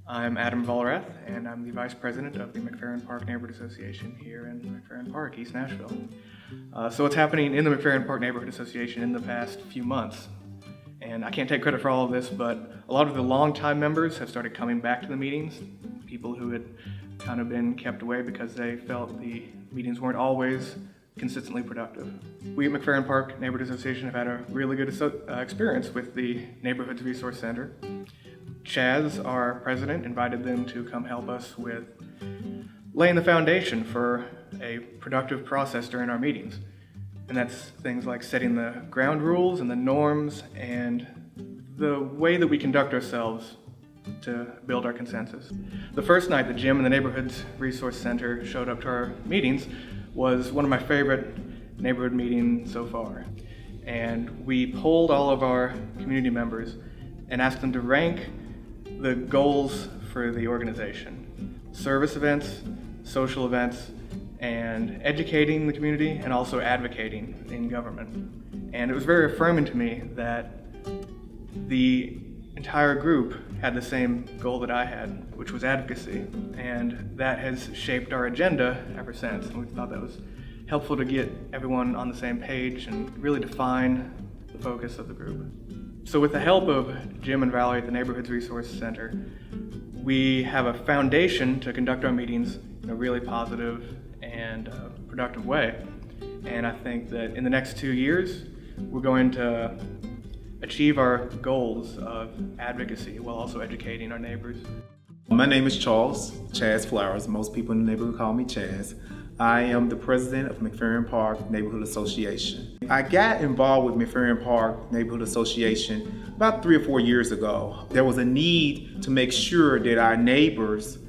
I'm Adam Vollrath, and I'm the Vice President of the McFerrin Park Neighborhood Association here in McFerrin Park, East Nashville. So what's happening in the McFerrin Park Neighborhood Association in the past few months, and I can't take credit for all of this, but a lot of the longtime members have started coming back to the meetings, people who had kind of been kept away because they felt the meetings weren't always consistently productive. We at McFerrin Park Neighborhood Association have had a really good experience with the Neighborhoods Resource Center. Chaz, our president, invited them to come help us with laying the foundation for a productive process during our meetings. And that's things like setting the ground rules and the norms and the way that we conduct ourselves to build our consensus. The first night that Jim and the Neighborhoods Resource Center showed up to our meetings was one of my favorite neighborhood meetings so far. And we polled all of our community members and asked them to rank the goals for the organization. Service events, social events, and educating the community, and also advocating in government. And it was very affirming to me that the entire group had the same goal that I had, which was advocacy. And that has shaped our agenda ever since. And we thought that was helpful to get everyone on the same page and really define the focus of the group. So with the help of Jim and Valerie at the Neighborhoods Resource Center, we have a foundation to conduct our meetings in a really positive and productive way. And I think that in the next 2 years, we're going to achieve our goals of advocacy while also educating our neighbors. My name is Chaz Flowers. Most people in the neighborhood call me Chaz. I am the president of McFerrin Park Neighborhood Association. I got involved with McFerrin Park Neighborhood Association about 3 or 4 years ago. There was a need to make sure that our neighbors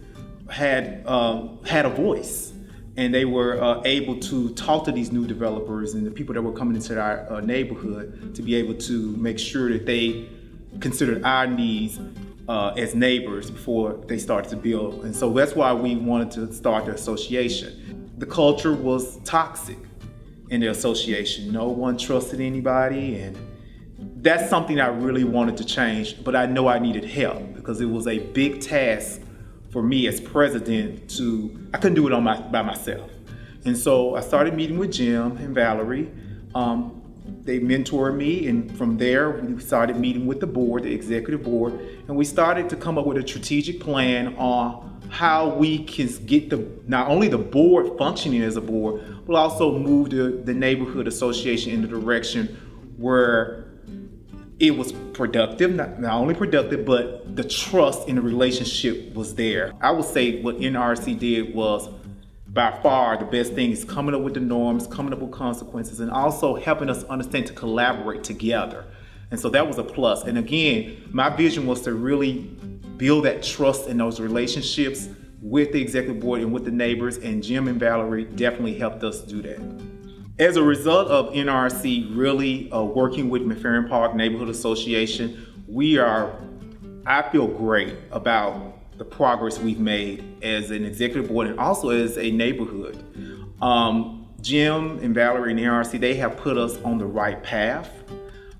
had a voice, and they were able to talk to these new developers and the people that were coming into our neighborhood to be able to make sure that they considered our needs as neighbors before they started to build. And so that's why we wanted to start the association. The culture was toxic in the association. No one trusted anybody, and that's something I really wanted to change, but I know I needed help because it was a big task for me as president I couldn't do it by myself. And so I started meeting with Jim and Valerie. They mentored me, and from there we started meeting with the board, the executive board, and we started to come up with a strategic plan on how we can get not only the board functioning as a board, but also move the neighborhood association in the direction where it was productive, not only productive, but the trust in the relationship was there. I would say what NRC did was by far the best thing is coming up with the norms, coming up with consequences, and also helping us understand to collaborate together. And so that was a plus. And again, my vision was to really build that trust in those relationships with the executive board and with the neighbors, and Jim and Valerie definitely helped us do that. As a result of NRC really working with McFerrin Park Neighborhood Association, I feel great about the progress we've made as an executive board and also as a neighborhood. Jim and Valerie and NRC, they have put us on the right path.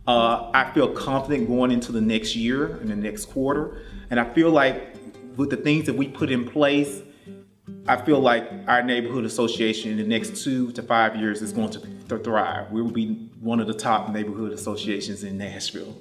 I feel confident going into the next year and the next quarter. And I feel like with the things that we put in place, I feel like our neighborhood association in the next 2 to 5 years is going to thrive. We will be one of the top neighborhood associations in Nashville.